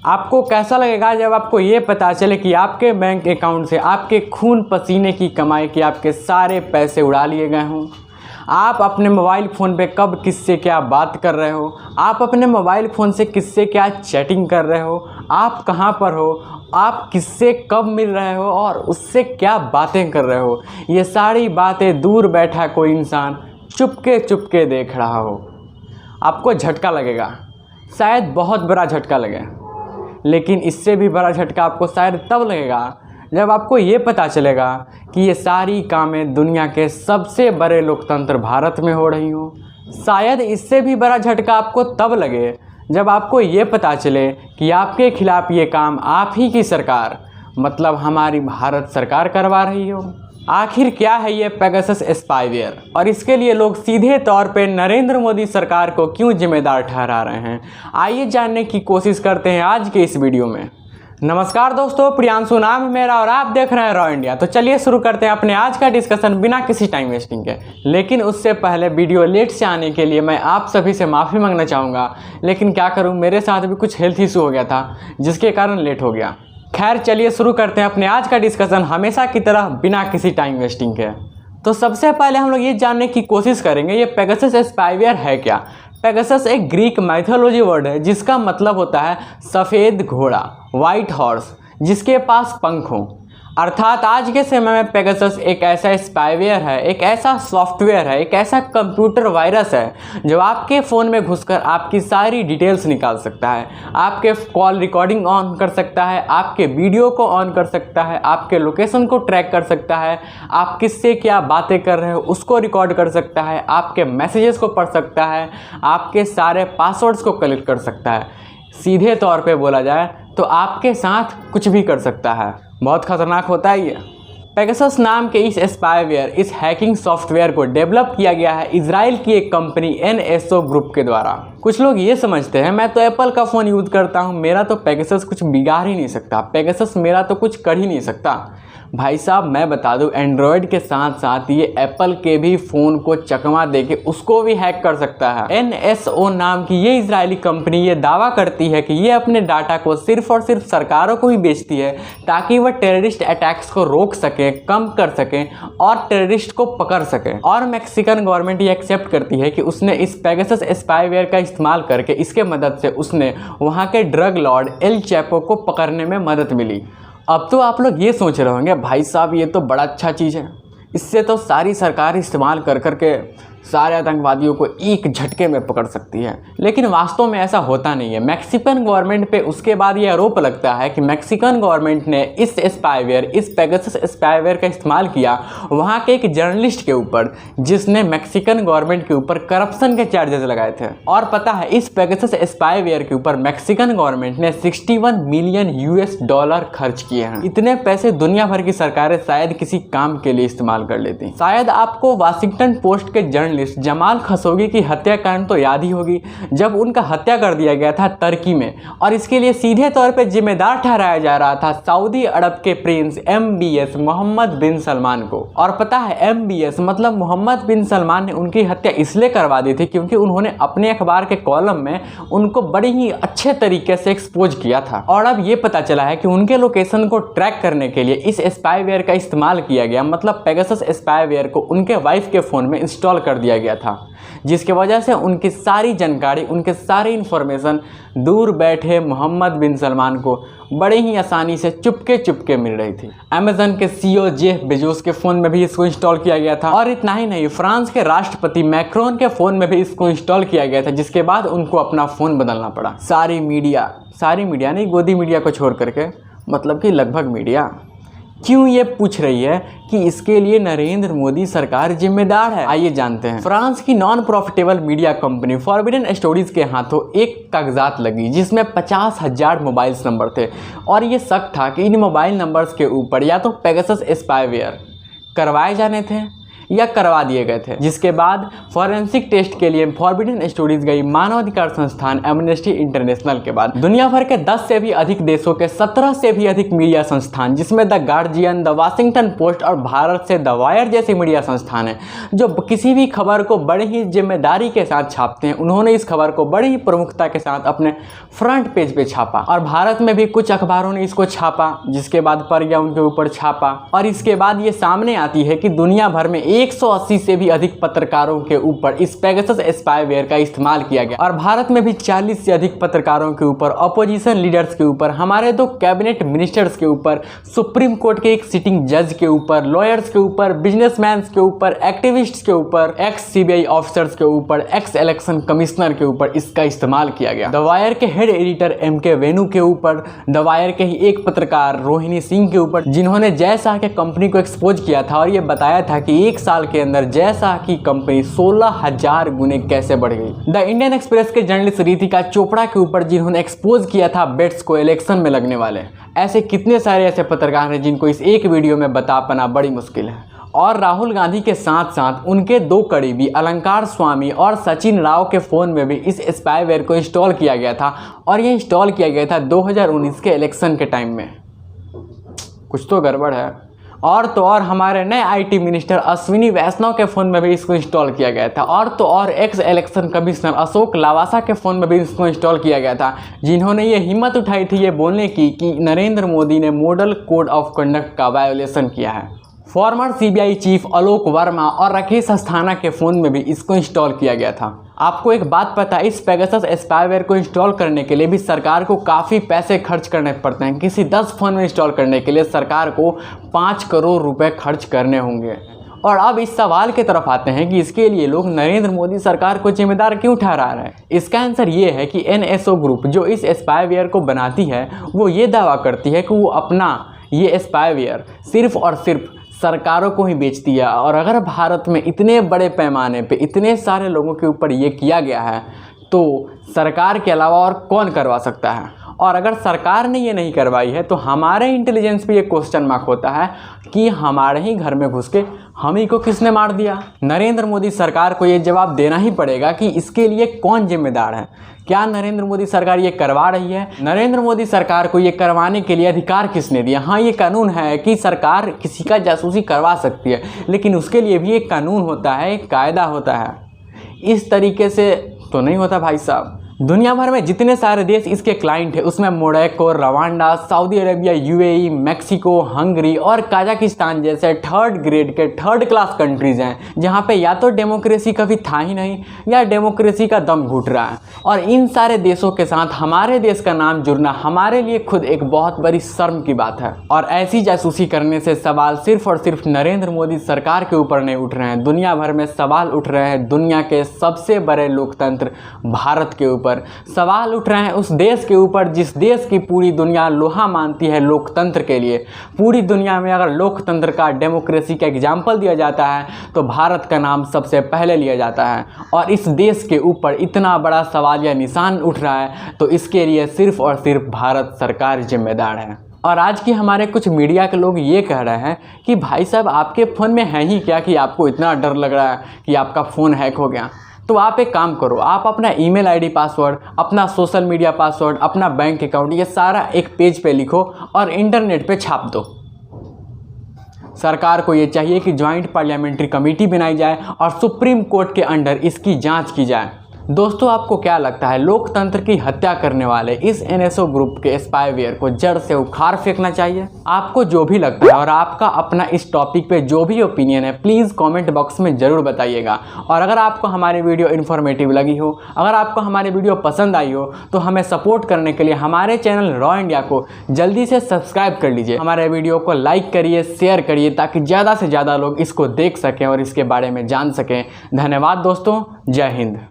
आपको कैसा लगेगा जब आपको ये पता चले कि आपके बैंक अकाउंट से आपके खून पसीने की कमाई के आपके सारे पैसे उड़ा लिए गए हों। आप अपने मोबाइल फ़ोन पे कब किससे क्या बात कर रहे हो, आप अपने मोबाइल फ़ोन से किससे क्या चैटिंग कर रहे हो, आप कहाँ पर हो, आप किससे कब मिल रहे हो और उससे क्या बातें कर रहे हो, ये सारी बातें दूर बैठा कोई इंसान चुपके देख रहा हो। आपको झटका लगेगा, शायद बहुत बड़ा झटका लगे, लेकिन इससे भी बड़ा झटका आपको शायद तब लगेगा जब आपको ये पता चलेगा कि ये सारी कामें दुनिया के सबसे बड़े लोकतंत्र भारत में हो रही हों। शायद इससे भी बड़ा झटका आपको तब लगे जब आपको ये पता चले कि आपके खिलाफ़ ये काम आप ही की सरकार, मतलब हमारी भारत सरकार करवा रही हो। आखिर क्या है ये पेगासस स्पाईवेयर और इसके लिए लोग सीधे तौर पे नरेंद्र मोदी सरकार को क्यों जिम्मेदार ठहरा रहे हैं, आइए जानने की कोशिश करते हैं आज के इस वीडियो में। नमस्कार दोस्तों, प्रियांशु नाम है मेरा और आप देख रहे हैं रॉ इंडिया। तो चलिए शुरू करते हैं अपने आज का डिस्कशन बिना किसी टाइम वेस्टिंग के। लेकिन उससे पहले वीडियो लेट से आने के लिए मैं आप सभी से माफ़ी मांगना चाहूँगा, लेकिन क्या करूँ, मेरे साथ भी कुछ हेल्थ इशू हो गया था जिसके कारण लेट हो गया। खैर चलिए शुरू करते हैं अपने आज का डिस्कशन हमेशा की तरह बिना किसी टाइम वेस्टिंग के। तो सबसे पहले हम लोग ये जानने की कोशिश करेंगे ये पेगासस स्पाईवेयर है क्या। पेगासस एक ग्रीक माइथोलॉजी वर्ड है जिसका मतलब होता है सफ़ेद घोड़ा, वाइट हॉर्स, जिसके पास पंख हों। अर्थात आज के समय में पेगासस एक ऐसा स्पाईवेयर है, एक ऐसा सॉफ्टवेयर है, एक ऐसा कंप्यूटर वायरस है जो आपके फ़ोन में घुसकर आपकी सारी डिटेल्स निकाल सकता है, आपके कॉल रिकॉर्डिंग ऑन कर सकता है, आपके वीडियो को ऑन कर सकता है, आपके लोकेशन को ट्रैक कर सकता है, आप किससे क्या बातें कर रहे हो उसको रिकॉर्ड कर सकता है, आपके मैसेजेस को पढ़ सकता है, आपके सारे पासवर्ड्स को कलेक्ट कर सकता है। सीधे तौर पे बोला जाए तो आपके साथ कुछ भी कर सकता है। बहुत खतरनाक होता है ये। पेगासस नाम के इस स्पाईवेयर, इस हैकिंग सॉफ्टवेयर को डेवलप किया गया है इजराइल की एक कंपनी NSO ग्रुप के द्वारा। कुछ लोग ये समझते हैं मैं तो एप्पल का फ़ोन यूज़ करता हूँ, मेरा तो पेगासस कुछ बिगाड़ ही नहीं सकता, पेगासस मेरा तो कुछ कर ही नहीं सकता। भाई साहब मैं बता दूं, एंड्रॉयड के साथ साथ ये एप्पल के भी फ़ोन को चकमा देके उसको भी हैक कर सकता है। NSO नाम की ये इजरायली कंपनी ये दावा करती है कि ये अपने डाटा को सिर्फ और सिर्फ सरकारों को ही बेचती है ताकि वह टेररिस्ट अटैक्स को रोक सकें, कम कर सकें और टेररिस्ट को पकड़ सकें। और मैक्सिकन गवर्नमेंट ये एक्सेप्ट करती है कि उसने इस पेगासस स्पाईवेयर का इस्तेमाल करके इसके मदद से उसने वहाँ के ड्रग लॉर्ड एल चैपो को पकड़ने में मदद मिली। अब तो आप लोग ये सोच रहे होंगे भाई साहब ये तो बड़ा अच्छा चीज़ है, इससे तो सारी सरकार इस्तेमाल कर करके सारे आतंकवादियों को एक झटके में पकड़ सकती है, लेकिन वास्तव में ऐसा होता नहीं है। मैक्सिकन गवर्नमेंट पे उसके बाद ये आरोप लगता है कि मैक्सिकन गवर्नमेंट ने इस स्पाईवेयर, इस पेगासस स्पाईवेयर का इस्तेमाल किया वहाँ के एक जर्नलिस्ट के ऊपर जिसने मैक्सिकन गवर्नमेंट के ऊपर करप्शन के चार्जेस लगाए थे। और पता है इस पेगासस स्पाईवेयर के ऊपर मैक्सिकन गवर्नमेंट ने $61 मिलियन खर्च किए हैं। इतने पैसे दुनिया भर की सरकारें शायद किसी काम के लिए इस्तेमाल कर लेती। शायद आपको वाशिंगटन पोस्ट के जर्नलिस्ट जमाल खशोगी की हत्याकांड तो याद ही होगी, जब उनका हत्या कर दिया गया था तुर्की में, और इसके लिए सीधे तौर पे जिम्मेदार ठहराया जा रहा था सऊदी अरब के प्रिंस MBS मोहम्मद बिन सलमान को। और पता है MBS मतलब मोहम्मद बिन सलमान ने उनकी हत्या इसलिए करवा दी थी क्योंकि उन्होंने अपने अखबार के कॉलम में उनको बड़ी ही अच्छे तरीके से एक्सपोज किया था। और अब ये पता चला है कि उनके लोकेशन को ट्रैक करने के लिए इस स्पाईवेयर का इस्तेमाल किया गया, मतलब पेगासस स्पाईवेयर को उनके वाइफ के फ़ोन में इंस्टॉल कर दिया गया था, जिसकी वजह से उनकी सारी जानकारी, उनके सारी इन्फॉर्मेशन दूर बैठे मोहम्मद बिन सलमान को बड़े ही आसानी से चुपके मिल रही थी। अमेजन के CEO जेफ बेजोस के फ़ोन में भी इसको इंस्टॉल किया गया था, और इतना ही नहीं, फ्रांस के राष्ट्रपति मैक्रोन के फ़ोन में भी इसको इंस्टॉल किया गया था, जिसके बाद उनको अपना फ़ोन बदलना पड़ा। सारी मीडिया नहीं, गोदी मीडिया को छोड़ करके, मतलब कि लगभग मीडिया क्यों ये पूछ रही है कि इसके लिए नरेंद्र मोदी सरकार जिम्मेदार है। आइए जानते हैं। फ्रांस की non profitable media company forbidden stories के हाथों एक कागजात लगी जिसमें 50,000 मोबाइल नंबर थे, और ये शक था कि इन मोबाइल नंबर्स के ऊपर या तो पेगासस स्पाईवेयर करवाए जाने थे या करवा दिए गए थे, जिसके बाद फॉरेंसिक टेस्ट के लिए फॉरबिडन स्टोरीज गई मानवाधिकार संस्थान एमनेस्टी इंटरनेशनल के बाद दुनिया भर के 10 से भी अधिक देशों के 17 से भी अधिक मीडिया संस्थान, जिसमें the guardian, the Washington post और भारत से द वायर जैसे मीडिया संस्थान हैं, जो किसी भी खबर को बड़े ही जिम्मेदारी के साथ छापते हैं। उन्होंने इस खबर को बड़ी ही प्रमुखता के साथ अपने फ्रंट पेज पे छापा और भारत में भी कुछ अखबारों ने इसको छापा, जिसके बाद प्रज्ञा उनके ऊपर छापा और इसके बाद ये सामने आती है कि दुनिया भर में 180 से भी अधिक पत्रकारों के ऊपर इस पेगासस स्पाईवेयर का इस्तेमाल किया गया और भारत में भी 40 से अधिक पत्रकारों के ऊपर, अपोजिशन लीडर्स के ऊपर, हमारे 2 कैबिनेट मिनिस्टर्स के ऊपर, सुप्रीम कोर्ट के एक सिटिंग जज के ऊपर, लॉयर्स के ऊपर, बिजनेसमैन के ऊपर, एक्टिविस्ट्स के ऊपर, एक्स सीबीआई ऑफिसर्स के ऊपर, एक्स इलेक्शन कमिश्नर के ऊपर इसका इस्तेमाल किया गया। द वायर के हेड एडिटर एमके वेणु के ऊपर, द वायर के ही एक पत्रकार रोहिणी सिंह के ऊपर, जिन्होंने जय शाह के कंपनी को एक्सपोज किया था और ये बताया था कि 1 साल के अंदर जय शाह की कंपनी 16,000 गुने कैसे बढ़ गई। द इंडियन एक्सप्रेस के जर्नलिस्ट रितिका चोपड़ा के ऊपर, जिन्होंने एक्सपोज किया था बेट्स को इलेक्शन में लगने वाले। ऐसे कितने सारे ऐसे पत्रकार हैं जिनको इस एक वीडियो में बता पाना बड़ी मुश्किल है। और राहुल गांधी के साथ साथ उनके 2 करीबी अलंकार स्वामी और सचिन राव के फ़ोन में भी इस स्पाईवेयर को इंस्टॉल किया गया था और ये इंस्टॉल किया गया था 2019 के इलेक्शन के टाइम में। कुछ तो गड़बड़ है। और तो और हमारे नए आईटी मिनिस्टर अश्विनी वैष्णव के फ़ोन में भी इसको इंस्टॉल किया गया था और तो और x election commissioner Ashok Lavasa के फ़ोन में भी इसको इंस्टॉल किया गया था, जिन्होंने ये हिम्मत उठाई थी ये बोलने की कि नरेंद्र मोदी ने मॉडल कोड ऑफ कंडक्ट का वायोलेशन किया है। फॉर्मर सीबीआई चीफ आलोक वर्मा और राकेश अस्थाना के फ़ोन में भी इसको इंस्टॉल किया गया था। आपको एक बात पता है, इस पेगासस स्पाईवेयर को इंस्टॉल करने के लिए भी सरकार को काफ़ी पैसे खर्च करने पड़ते हैं। किसी 10 फ़ोन में इंस्टॉल करने के लिए सरकार को 5 करोड़ रुपए खर्च करने होंगे। और अब इस सवाल की तरफ आते हैं कि इसके लिए लोग नरेंद्र मोदी सरकार को जिम्मेदार क्यों ठहरा रहे हैं। इसका आंसर ये है कि एनएसओ ग्रुप जो इस स्पाईवेयर को बनाती है, वो ये दावा करती है कि वो अपना ये स्पाईवेयर सिर्फ और सिर्फ सरकारों को ही बेचती है। और अगर भारत में इतने बड़े पैमाने पे इतने सारे लोगों के ऊपर ये किया गया है तो सरकार के अलावा और कौन करवा सकता है। और अगर सरकार ने ये नहीं करवाई है तो हमारे इंटेलिजेंस पे ये क्वेश्चन मार्क होता है कि हमारे ही घर में घुस के हम ही को किसने मार दिया। नरेंद्र मोदी सरकार को ये जवाब देना ही पड़ेगा कि इसके लिए कौन जिम्मेदार है। क्या नरेंद्र मोदी सरकार ये करवा रही है? नरेंद्र मोदी सरकार को ये करवाने के लिए अधिकार किसने दिया? हाँ, ये कानून है कि सरकार किसी का जासूसी करवा सकती है, लेकिन उसके लिए भी एक कानून होता है, एक कायदा होता है। इस तरीके से तो नहीं होता भाई साहब। दुनिया भर में जितने सारे देश इसके क्लाइंट हैं उसमें Morocco, Rwanda, Saudi Arabia, UAE, Mexico, Hungary और कजाकिस्तान जैसे 3rd ग्रेड के 3rd क्लास कंट्रीज़ हैं, जहां पे या तो डेमोक्रेसी कभी था ही नहीं या डेमोक्रेसी का दम घुट रहा है। और इन सारे देशों के साथ हमारे देश का नाम जुड़ना हमारे लिए खुद एक बहुत बड़ी शर्म की बात है। और ऐसी जासूसी करने से सवाल सिर्फ और सिर्फ नरेंद्र मोदी सरकार के ऊपर नहीं उठ रहे हैं, दुनिया भर में सवाल उठ रहे हैं दुनिया के सबसे बड़े लोकतंत्र भारत के ऊपर। सवाल उठ रहे हैं उस देश के ऊपर जिस देश की पूरी दुनिया लोहा मानती है लोकतंत्र के लिए। पूरी दुनिया में अगर लोकतंत्र का, डेमोक्रेसी का एग्जाम्पल दिया जाता है तो भारत का नाम सबसे पहले लिया जाता है। और इस देश के ऊपर इतना बड़ा सवाल या निशान उठ रहा है तो इसके लिए सिर्फ और सिर्फ भारत सरकार जिम्मेदार है। और आज की हमारे कुछ मीडिया के लोग ये कह रहे हैं कि भाई साहब आपके फ़ोन में है ही क्या कि आपको इतना डर लग रहा है कि आपका फ़ोन हैक हो गया। तो आप एक काम करो, आप अपना ईमेल आईडी पासवर्ड, अपना सोशल मीडिया पासवर्ड, अपना बैंक अकाउंट, ये सारा एक पेज पे लिखो और इंटरनेट पे छाप दो। सरकार को ये चाहिए कि ज्वाइंट पार्लियामेंट्री कमेटी बनाई जाए और सुप्रीम कोर्ट के अंडर इसकी जांच की जाए। दोस्तों, आपको क्या लगता है लोकतंत्र की हत्या करने वाले इस एनएसओ ग्रुप के स्पाईवेयर को जड़ से उखाड़ फेंकना चाहिए? आपको जो भी लगता है और आपका अपना इस टॉपिक पे जो भी ओपिनियन है प्लीज़ कमेंट बॉक्स में ज़रूर बताइएगा। और अगर आपको हमारी वीडियो इन्फॉर्मेटिव लगी हो, अगर आपको हमारी वीडियो पसंद आई हो तो हमें सपोर्ट करने के लिए हमारे चैनल रॉ इंडिया को जल्दी से सब्सक्राइब कर लीजिए। हमारे वीडियो को लाइक करिए, शेयर करिए ताकि ज़्यादा से ज़्यादा लोग इसको देख सकें और इसके बारे में जान सकें। धन्यवाद दोस्तों, जय हिंद।